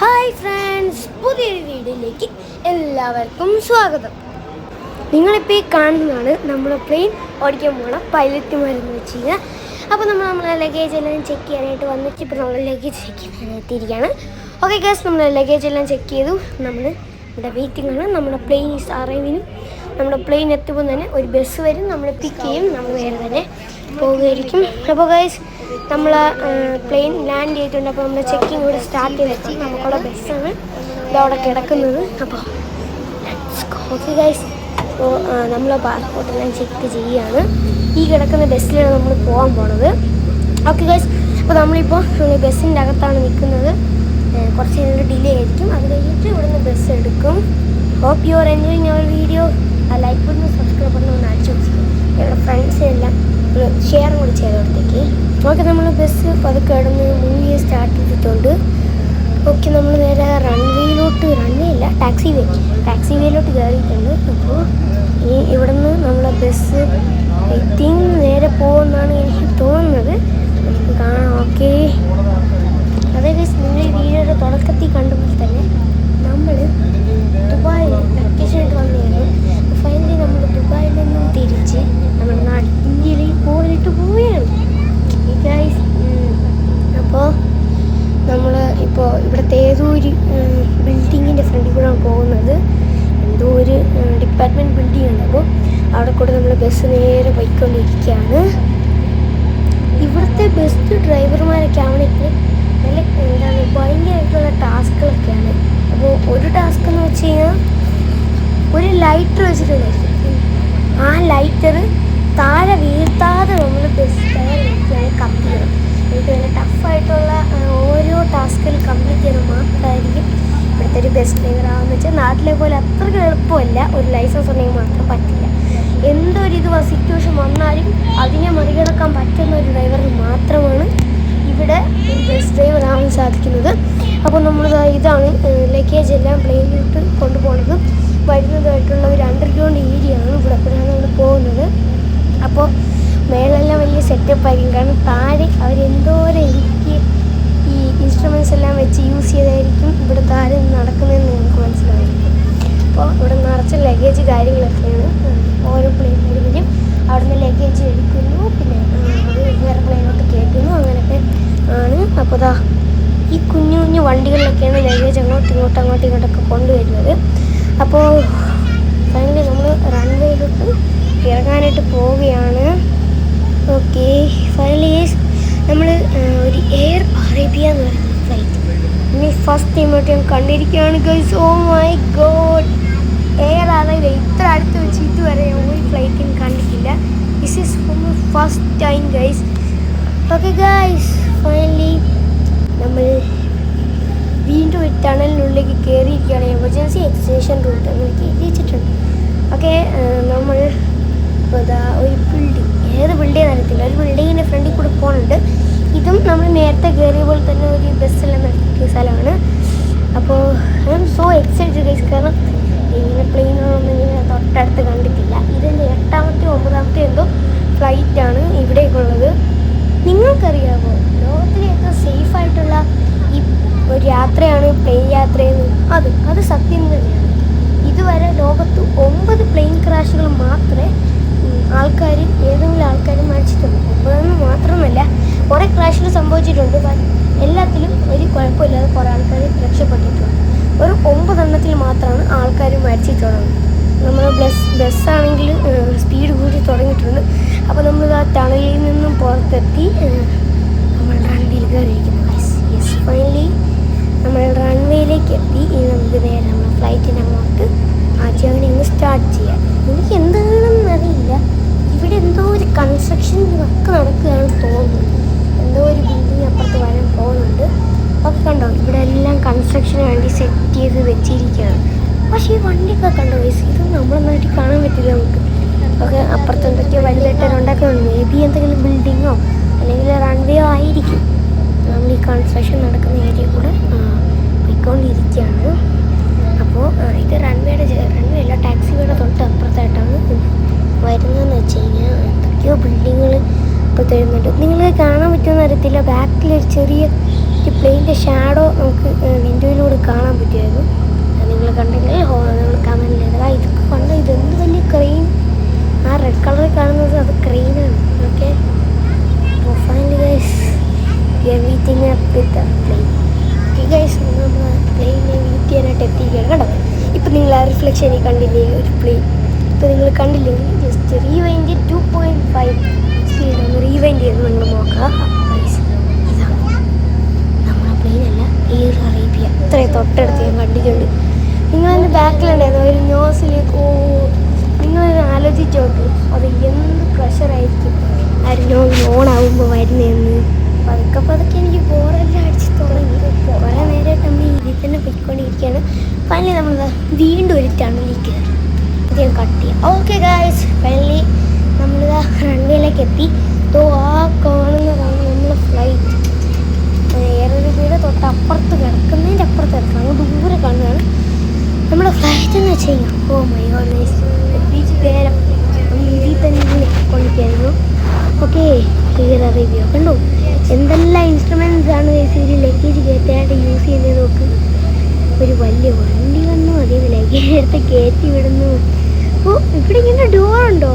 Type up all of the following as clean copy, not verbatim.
Hi friends, പുതിയൊരു വീഡിയോയിലേക്ക് എല്ലാവർക്കും സ്വാഗതം. നിങ്ങളിപ്പോൾ ഈ കാണുന്നതാണ് നമ്മൾ പ്ലെയിൻ ഓടിക്കാൻ പോകണം പൈലറ്റുമാരെന്ന് വെച്ച് കഴിഞ്ഞാൽ. അപ്പോൾ നമ്മളെ ലഗേജ് എല്ലാം ചെക്ക് ചെയ്യാനായിട്ട് വന്നിട്ട് ഇപ്പോൾ നമ്മൾ ലഗേജ് ചെക്ക് ചെയ്യാനെത്തിയിരിക്കുകയാണ്. ഓക്കെ ഗൈസ്, നമ്മൾ ലഗേജ് എല്ലാം ചെക്ക് ചെയ്തു. നമ്മൾ ഇവിടെ വെയിറ്റിംഗ് ആണ്. നമ്മുടെ പ്ലെയിൻ ഈസ് അറൈവിനും. നമ്മുടെ പ്ലെയിൻ എത്തുമ്പോൾ തന്നെ ഒരു ബസ് വരും, നമ്മളെ പിക്ക് ചെയ്യും, നമ്മൾ വേറെ തന്നെ പോവുകയായിരിക്കും. അപ്പോൾ ഗൈസ്, നമ്മൾ പ്ലെയിൻ ലാൻഡ് ചെയ്തിട്ടുണ്ട്. അപ്പോൾ നമ്മൾ ചെക്കിങ് ഇവിടെ സ്റ്റാർട്ട് ചെയ്ത് വെച്ച് നമുക്കുള്ള ബസ്സാണ് ഇതവിടെ കിടക്കുന്നത്. അപ്പോൾ ഓക്കെ ഗൈസ്, അപ്പോൾ നമ്മൾ പാസ്പോർട്ടെല്ലാം ചെക്ക് ചെയ്യുകയാണ്. ഈ കിടക്കുന്ന ബസ്സിലാണ് നമ്മൾ പോകാൻ പോണത്. ഓക്കെ ഗൈസ്, അപ്പോൾ നമ്മളിപ്പോൾ ബസ്സിൻ്റെ അകത്താണ് നിൽക്കുന്നത്. കുറച്ച് നേരം ഡിലേ ആയിരിക്കും. അത് കഴിഞ്ഞിട്ട് ഇവിടുന്ന് ബസ് എടുക്കും. Hope you are enjoying our video. ആ ലൈക്ക് ബട്ടൺ സബ്സ്ക്രൈബ് ബട്ടൺ ഒന്ന് അടിച്ചു വെച്ചിരിക്കും. ഞങ്ങളുടെ ഫ്രണ്ട്സിനെല്ലാം ഒരു ഷെയറും കൂടി ചെയ്തോടത്തേക്ക്. ഓക്കെ, നമ്മൾ ബസ് പതുക്കെ കിടന്ന് മൂവി സ്റ്റാർട്ട് ചെയ്തിട്ടുണ്ട്. ഓക്കെ, നമ്മൾ നേരെ റൺവേ അല്ല ടാക്സി വേയിലോട്ട് കയറിയിട്ടുണ്ട്. അപ്പോൾ ഈ ഇവിടെ നിന്ന് നമ്മളെ ബസ് ഐ തിങ്ക് നേരെ പോകുമെന്നാണ് എനിക്ക് തോന്നുന്നത്. നമുക്ക് കാണാം. ഓക്കെ, അതേ ഗൈസ്, നിങ്ങൾ ഈ വീഡിയോയുടെ തുടക്കത്തിൽ കണ്ടപ്പോൾ തന്നെ നമ്മൾ ദുബായിൽ വെക്കേഷനായിട്ട് വന്നിരുന്നു. ഫൈനലി നമ്മൾ ദുബായിൽ നിന്നും തിരിച്ച് നമ്മുടെ നാട്ടിൽ ഇന്ത്യയിൽ പോയിട്ട് പോവുകയാണ് ഗൈസ്. അപ്പോൾ നമ്മൾ ഇപ്പോൾ ഇവിടുത്തെ ഏതോ ഒരു ബിൽഡിങ്ങിൻ്റെ ഫ്രണ്ടിൽ കൂടെയാണ് പോകുന്നത്. എന്തോ ഒരു ഡിപ്പാർട്ട്മെൻറ്റ് ബിൽഡിംഗ് ഉണ്ട്. അപ്പോൾ അവിടെ കൂടെ നമ്മൾ ബസ് നേരെ പോയിക്കൊണ്ടിരിക്കുകയാണ്. ഇവിടുത്തെ ബസ് ഡ്രൈവർമാരൊക്കെ ആവണമെങ്കിൽ നല്ല എന്താണ് ഭയങ്കരമായിട്ടുള്ള ടാസ്കുകളൊക്കെയാണ്. അപ്പോൾ ഒരു ടാസ്ക് എന്ന് വെച്ച് കഴിഞ്ഞാൽ ഒരു ലൈറ്റർ വെച്ചിട്ടുണ്ടായിരിക്കും. ആ ലൈറ്റർ താഴെ വീഴ്ത്താതെ നമ്മൾ ബസ് ടയർ വെക്കുകയാണ് കംപ്ലീറ്റ് ചെയ്യണം. എനിക്ക് നല്ല ടഫായിട്ടുള്ള ഓരോ ടാസ്കുകൾ കംപ്ലീറ്റ് ചെയ്യണം മാത്രമായിരിക്കും ഇവിടുത്തെ ഒരു ബസ് ഡ്രൈവറാണെന്ന് വെച്ചാൽ നാട്ടിലെ പോലെ അത്രയ്ക്ക് എളുപ്പമല്ല. ഒരു ലൈസൻസ് ഉണ്ടെങ്കിൽ മാത്രം പറ്റില്ല. എന്തൊരിത് സിറ്റുവേഷൻ വന്നാലും അതിനെ മറികടക്കാൻ പറ്റുന്ന ഒരു ഡ്രൈവറിന് മാത്രമാണ് ഇവിടെ ഒരു ബസ് ഡ്രൈവർ ആവാൻ സാധിക്കുന്നത്. അപ്പോൾ നമ്മൾ ഇതാണ് ലഗേജ് എല്ലാം പ്ലെയിനിലോട്ട് കൊണ്ടുപോകുന്നത്. വരുന്നതായിട്ടുള്ള ഒരു അണ്ടർഗ്രൗണ്ട് ഏരിയ ആണ്. ഇവിടെ കൂടെയാണ് നമ്മൾ പോകുന്നത്. അപ്പോൾ മേളെല്ലാം വലിയ സെറ്റപ്പ് ആയിരിക്കും. കാരണം താഴെ അവരെന്തോരം എനിക്ക് ഈ ഇൻസ്ട്രുമെൻറ്റ്സ് എല്ലാം വെച്ച് യൂസ് ചെയ്തായിരിക്കും ഇവിടെ താഴെ നടക്കുന്നതെന്ന് നമുക്ക് മനസ്സിലായിരിക്കും. അപ്പോൾ ഇവിടെ നിറച്ച ലഗേജ് കാര്യങ്ങളൊക്കെയാണ്. ഓരോ പ്ലെയിൻ വരുമ്പോഴും അവിടെ നിന്ന് ലഗേജ് എടുക്കുന്നു, പിന്നെ അത് വേറെ പ്ലെയിനോട്ട് കയറ്റുന്നു, അങ്ങനെയൊക്കെ ആണ്. അപ്പോൾ ദാ ഈ കുഞ്ഞു കുഞ്ഞു വണ്ടികളിലൊക്കെയാണ് ലഗേജ് അങ്ങോട്ടിങ്ങോട്ടൊക്കെ കൊണ്ടുവരുന്നത്. അപ്പോൾ ഫൈനലി നമ്മൾ റൺവേയിലോട്ട് ഇറങ്ങാനായിട്ട് പോവുകയാണ്. ഓക്കെ, ഫൈനലി നമ്മൾ ഒരു എയർ അറേബ്യ എന്ന് പറയുന്ന ഫ്ലൈറ്റ് ഇനി ഫസ്റ്റ് ടൈമായിട്ട് ഞാൻ കണ്ടിരിക്കുകയാണ് guys. Oh my God, Air Arabia ഇത്ര അടുത്ത് വെച്ച് ഇതുവരെ ഒരു ഫ്ലൈറ്റും കണ്ടിട്ടില്ല. This is first time guys. Okay guys, finally നമ്മൾ വീണ്ടും ഒരു ടണലിനുള്ളിലേക്ക് കയറിയിരിക്കുകയാണ്. എമർജൻസി എക്സ്റ്റേഷൻ റൂട്ട് അങ്ങനെ കയറി വെച്ചിട്ടുണ്ട്. ഓക്കെ, നമ്മൾ ഒരു ബിൽഡിംഗ്, ഏത് ബിൽഡിംഗ് അറിയത്തില്ല, ഒരു ബിൽഡിങ്ങിൻ്റെ ഫ്രണ്ടിൽ കൂടെ പോകുന്നുണ്ട്. ഇതും നമ്മൾ നേരത്തെ കയറിയ പോലെ തന്നെ ഒരു ബസ്സെല്ലാം നടത്തിയ സ്ഥലമാണ്. അപ്പോൾ I am so excited guys. കാരണം ഇങ്ങനെ പ്ലെയിനൊന്നും ഇങ്ങനെ തൊട്ടടുത്ത് കണ്ടിട്ടില്ല. ഇതിൻ്റെ 8ാമത്തെ 9ാമത്തെ എന്തോ ഫ്ലൈറ്റാണ് ഇവിടേക്കുള്ളത്. നിങ്ങൾക്കറിയാമോ ലോകത്തിലെ ഏറ്റവും സേഫായിട്ടുള്ള ഈ ഒരു യാത്രയാണ് പ്ലെയിൻ യാത്രയെന്ന്? അത് സത്യം തന്നെയാണ്. ഇതുവരെ ലോകത്ത് 9 പ്ലെയിൻ ക്രാഷുകൾ മാത്രമേ ഏതെങ്കിലും ആൾക്കാർ മരിച്ചിട്ടുണ്ട്. 9 മാത്രമല്ല, കുറേ ക്രാഷുകൾ സംഭവിച്ചിട്ടുണ്ട്. എല്ലാത്തിലും ഒരു കുഴപ്പമില്ലാതെ കുറേ ആൾക്കാർ രക്ഷപ്പെട്ടിട്ടുണ്ട്. ഒരു 9 എണ്ണത്തിൽ മാത്രമാണ് ആൾക്കാർ മരിച്ചിട്ടുള്ളത്. നമ്മൾ ബസ്സാണെങ്കിൽ സ്പീഡ് കൂടി തുടങ്ങിയിട്ടുണ്ട്. അപ്പോൾ നമ്മൾ ആ ടണലിൽ നിന്നും പുറത്തെത്തി നമ്മൾ റൺവേയിൽ കയറിയിരിക്കുന്നു. യെസ്, ഫൈനലി നമ്മൾ റൺവേയിലേക്ക് എത്തി. ഇനി നമുക്ക് നേരെ നമ്മൾ ഫ്ലൈറ്റിന് അങ്ങോട്ട് ആദ്യം ഇങ്ങ് സ്റ്റാർട്ട് ചെയ്യാം. എനിക്ക് എന്താണെന്ന് അറിയില്ല, ഇവിടെ എന്തോ ഒരു കൺസ്ട്രക്ഷൻ വർക്ക് നടക്കുകയാണെന്ന് തോന്നുന്നു. എന്തോ ഒരു ബിൽഡിംഗ് അപ്പുറത്ത് വരാൻ പോകുന്നുണ്ട്. ഒക്കെ കണ്ടോ, ഇവിടെ എല്ലാം കൺസ്ട്രക്ഷന് വേണ്ടി സെറ്റ് ചെയ്ത് വെച്ചിരിക്കുകയാണ്. പക്ഷേ ഈ വണ്ടിയൊക്കെ കണ്ടോ ഗൈസ്, ഇത് നമ്മുടെ നാട്ടിൽ കാണാൻ പറ്റില്ല നമുക്ക്. ഒക്കെ അപ്പുറത്ത് എന്തൊക്കെയോ വലുതായിട്ട് ഉണ്ടാക്കുന്നുണ്ട്. മേ ബി എന്തെങ്കിലും ബിൽഡിങ്ങോ അല്ലെങ്കിൽ റൺവേയോ ആയിരിക്കും. നമ്മൾ ഈ കൺസ്ട്രക്ഷൻ നടക്കുന്ന ഏരിയ കൂടെ പോയിക്കൊണ്ടിരിക്കുകയാണ്. അപ്പോൾ ഇത് റൺവേ അല്ല, ടാക്സിയുടെ തൊട്ട് അപ്പുറത്തായിട്ടാണ് വരുന്നതെന്ന് വെച്ച് കഴിഞ്ഞാൽ എന്തൊക്കെയോ ബിൽഡിങ്ങുകൾ ഇപ്പോൾ തരുന്നുണ്ട്. നിങ്ങൾക്ക് കാണാൻ പറ്റുമെന്ന് അറിയത്തില്ല, ബാക്കിലൊരു ചെറിയ പ്ലെയിൻ്റെ ഷാഡോ നമുക്ക് വിൻഡോയിലൂടെ റിഫ്ലക്ഷനിൽ കണ്ടില്ലേ ഒരു പ്ലെയിൻ. ഇപ്പോൾ നിങ്ങൾ കണ്ടില്ലെങ്കിൽ ജസ്റ്റ് റീവൈൻഡ് 2.5 സ്പീഡ് ഒന്ന് റീവൈൻഡ് ചെയ്ത് നിങ്ങൾ നോക്കുക. ഇതാണ് നമ്മളെ പ്ലെയിനല്ല, എയർ അറേബ്യ. ഇത്രയും തൊട്ടടുത്ത് ഞാൻ കണ്ടിട്ടുണ്ട്. നിങ്ങളതിൻ്റെ ബാക്കിലുണ്ടായിരുന്നു ഒരു നോസിലേക്ക്. ഓ, നിങ്ങളത് ആലോചിച്ച് നോക്ക്, അത് എന്ത് പ്രഷറായിരിക്കും ആ ഒരു നോസ് ഓണാകുമ്പോൾ വരുന്നതെന്ന്. പതുക്കെ പതുക്കെ എനിക്ക് ബോറെല്ലാം അടിച്ച് തുടങ്ങി. കുറേ നേരമായിട്ട് നമ്മൾ ഇതിൽ തന്നെ പോയിക്കൊണ്ടിരിക്കുകയാണ്. ഫൈനലി നമ്മൾ വീണ്ടും ഒരു ടണലിൽ കയറി. ഇത് ഞാൻ കട്ട് ചെയ്യാം. ഓക്കെ ഗായ്സ്, ഫൈനലി നമ്മളിതാ റൺവേയിലേക്ക് എത്തി. ആ കാണുന്നതാണ് നമ്മളെ ഫ്ലൈറ്റ്. എയർ അറേബ്യയുടെ തൊട്ടപ്പുറത്ത് കിടക്കുന്നതിൻ്റെ അപ്പുറത്ത് കിടക്കണം, അങ്ങ് ദൂരെ കാണുന്നതാണ് നമ്മുടെ ഫ്ലൈറ്റ് എന്ന് വെച്ച് കഴിഞ്ഞാൽ. Oh my God nice. നേരം ഇതിൽ തന്നെ കൊണ്ടിരിക്കുന്നു. ഓക്കെ, എയർ അറേബ്യ കണ്ടോ എന്തെല്ലാം ഇൻസ്ട്രുമെൻറ്റ്സ് ആണ് ഒരു ലഗേജ് കയറ്റാനായിട്ട് യൂസ് ചെയ്യുന്നത് നോക്ക്. ഒരു വലിയ വണ്ടി വന്നു, അതേ ലഗേജ് എടുത്ത് കയറ്റി വിടുന്നു. ഓ, ഇവിടെ ഇങ്ങനെ ഡോറുണ്ടോ?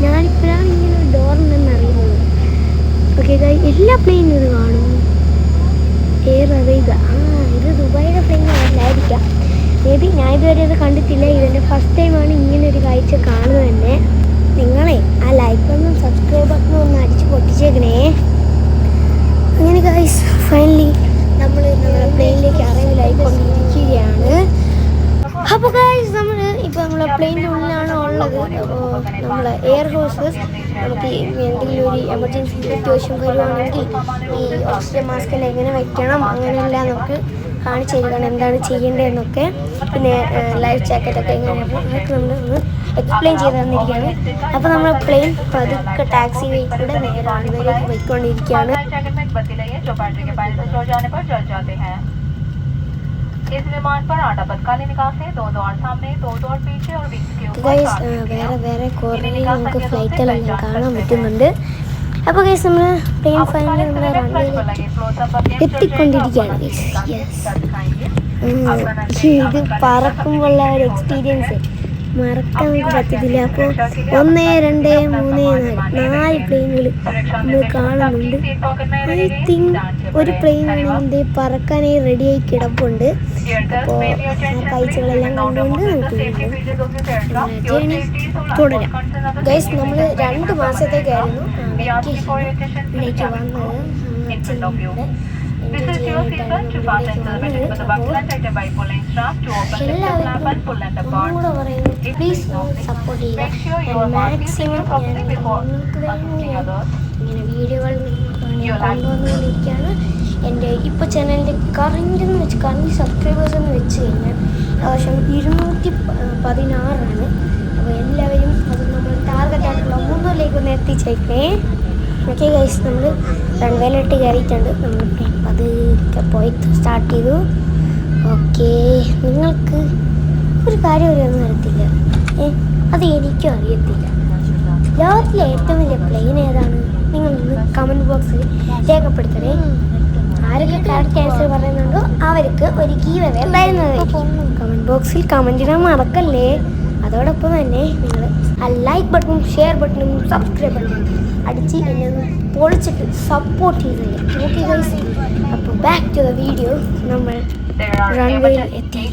ഞാനിപ്പോഴാണ് ഇങ്ങനെ ഒരു ഡോറുണ്ടെന്ന് അറിയുന്നത്. ഓക്കെ, എല്ലാ പ്ലെയിനും ഇത് കാണും. എയർ അറേബ്യ, ഇത് ദുബായിയുടെ പ്ലെയിൻ അല്ലായിരിക്കാം. മേ ബി ഞാൻ ഇതുവരെ അത് കണ്ടിട്ടില്ല. ഇതെൻ്റെ ഫസ്റ്റ് ടൈമാണ് ഇങ്ങനെ ഒരു കാഴ്ച കാണുന്നത് തന്നെ. നിങ്ങളെ ആ ലൈക്ക് ബട്ടണും സബ്സ്ക്രൈബ് ബട്ടണും ഒന്ന് അടിച്ച് പൊട്ടിച്ചേക്കണേ. അങ്ങനെ ഗൈസ് ഫൈനലി നമ്മൾ നമ്മുടെ പ്ലെയിനിലേക്ക് അറൈവിലായിക്കൊണ്ടിരിക്കുകയാണ്. അപ്പോൾ ഗൈസ് ഇപ്പോൾ നമ്മളെ പ്ലെയിനിൻ്റെ ഉള്ളിലാണ് ഉള്ളത്. അപ്പോൾ നമ്മൾ എയർ ഹോസ്റ്റസ് നമുക്ക് എന്തെങ്കിലും ഒരു എമർജൻസി സിറ്റുവേഷൻ വരുവാണെങ്കിൽ ഈ ഓക്സിജൻ മാസ്ക് എങ്ങനെ വയ്ക്കണം അങ്ങനെയെല്ലാം നമുക്ക് കാണിച്ചു തരികയാണ് എന്താണ് ചെയ്യേണ്ടതെന്നൊക്കെ. പിന്നെ ലൈഫ് ജാക്കറ്റൊക്കെ എങ്ങനെയാണ് അതൊക്കെ നമ്മൾ ഒന്ന് എക്സ്പ്ലെയിൻ ചെയ്ത് തന്നിരിക്കുകയാണ്. അപ്പോൾ നമ്മൾ പ്ലെയിൻ പതുക്കെ ടാക്സി വേയിലൂടെ നേരെ റൺവേയിലേക്ക് പോയിക്കൊണ്ടിരിക്കുകയാണ്. വേറെ വേറെ കുറേ നമുക്ക് ഫ്ലൈറ്റുകളെല്ലാം കാണാൻ പറ്റുന്നുണ്ട്. അപ്പോൾ ഗൈസ് നമ്മൾ പ്ലെയിൻ ഫൈനലി നമ്മുടെ റൺവേയിലേക്ക് എത്തിക്കൊണ്ടിരിക്കുകയാണ്. ഇത് പറക്കുമ്പോഴുള്ള ഒരു എക്സ്പീരിയൻസ് മറക്കാൻ നമുക്ക് പറ്റത്തില്ല. അപ്പോൾ 1, 2, 3, 4 പ്ലെയിനുകൾ നമ്മൾ കാണുന്നുണ്ട്. ഐ തിങ്ക് ഒരു പ്ലെയിൻ പറക്കാനായി റെഡിയായി കിടപ്പുണ്ട്. അപ്പോൾ ആ കാഴ്ചകളെല്ലാം കണ്ടുകൊണ്ട് നമുക്ക് ജേണി തുടരാം. ഗൈസ് നമ്മൾ 2 മാസത്തേക്കായിരുന്നു വെക്കേഷനിലേക്ക് വന്നത്. പ്ലീസ് സപ്പോർട്ട് ചെയ്യുക. മാക്സിമം ഇങ്ങനെ വീഡിയോകൾ കൊണ്ടുവന്നുകൊണ്ടിരിക്കുകയാണ്. എൻ്റെ ഇപ്പോൾ ചാനലിൻ്റെ കറൻറ്റ് സബ്സ്ക്രൈബേഴ്സ് എന്ന് വെച്ച് കഴിഞ്ഞാൽ ഏകദേശം 216ആണ്. അപ്പോൾ എല്ലാവരും അത് നമ്മൾ ടാർഗറ്റായിട്ടുള്ള 300ലേക്ക് ഒന്ന് എത്തിച്ചേക്കണേ. ഓക്കെ ഗൈസ്, നമ്മൾ റൺവേയിലോട്ട് കയറിയിട്ടുണ്ട്. നമ്മൾ പതുക്കെ പോയി സ്റ്റാർട്ട് ചെയ്തു. ഓക്കെ, നിങ്ങൾക്ക് ഒരു കാര്യം അറിയാമെന്ന് അറിയത്തില്ല, അത് എനിക്കും അറിയത്തില്ല. ലോകത്തിലെ ഏറ്റവും വലിയ പ്ലെയിൻ ഏതാണ്? നിങ്ങളൊന്ന് കമൻറ്റ് ബോക്സിൽ രേഖപ്പെടുത്തണേ. ആരൊക്കെ കറക്റ്റ് ആൻസർ പറയുന്നുണ്ടോ അവർക്ക് ഒരു ഗീവ് അവേ ഉണ്ടായിരുന്നതായിരിക്കും. കമൻറ്റ് ബോക്സിൽ കമൻറ്റ് ഇടാൻ മറക്കല്ലേ. അതോടൊപ്പം തന്നെ നിങ്ങൾ ആ ലൈക്ക് ബട്ടണും ഷെയർ ബട്ടണും സബ്സ്ക്രൈബ് ബട്ടണും അടിച്ച് എന്നെ ഒന്ന് പൊളിച്ചിട്ട് സപ്പോർട്ട് ചെയ്ത് തരാം. ഓക്കെ ഗൈസ്, അപ്പോൾ ബാക്ക് ടു ദ വീഡിയോ. നമ്മൾ റൺവേയിൽ എത്തി.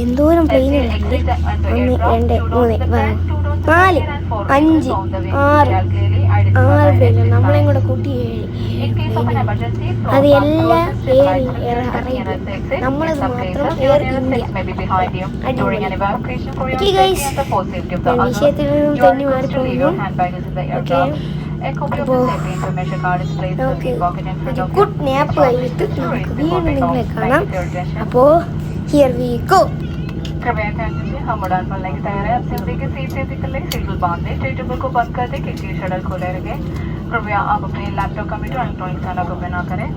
എന്തോരം പ്ലെയിനുകളുണ്ട്. 1, 2, 3, 4, 5, 6 പ്ലെയിനുകൾ. നമ്മളെയും കൂടെ കൂട്ടി 7 പ്ലെയിനുകൾ. അത് എല്ലാം എയർ അറേബ്യ, നമ്മളത് മാത്രം എയർ ഇന്ത്യ. ഓക്കെ ഗൈസ്, വിഷയത്തിൽ നിന്നും തന്നെ മാറിപ്പോകുന്നു. ഓക്കെ, ഒരു ഗുഡ് നാപ്പ് കഴിഞ്ഞിട്ട് നമുക്ക് വീണ്ടും നിങ്ങളെ കാണാം. അപ്പോൾ ഹിയർ വി ഗോ. कृपया ध्यान दीजिए, हम उड़ान भरने की तैयार है। अपनी सीट जैसे कर ले, सीट बेल्ट बांध दे, सीट बेल्ट को बंद कर दे, खिड़की शटर खोले रखे। कृपया आप अपने लैपटॉप कंप्यूटर इलेक्ट्रॉनिक सामान को ना करें।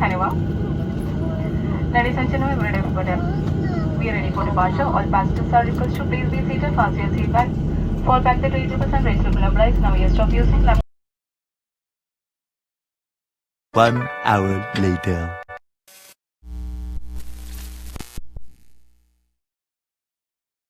धन्यवाद। Ladies and gentlemen, we are ready for departure. All passengers are requested to please be seated, fasten your seat back, fall back the 80% reachable employees. Now we stop using laptop. 1 hour later.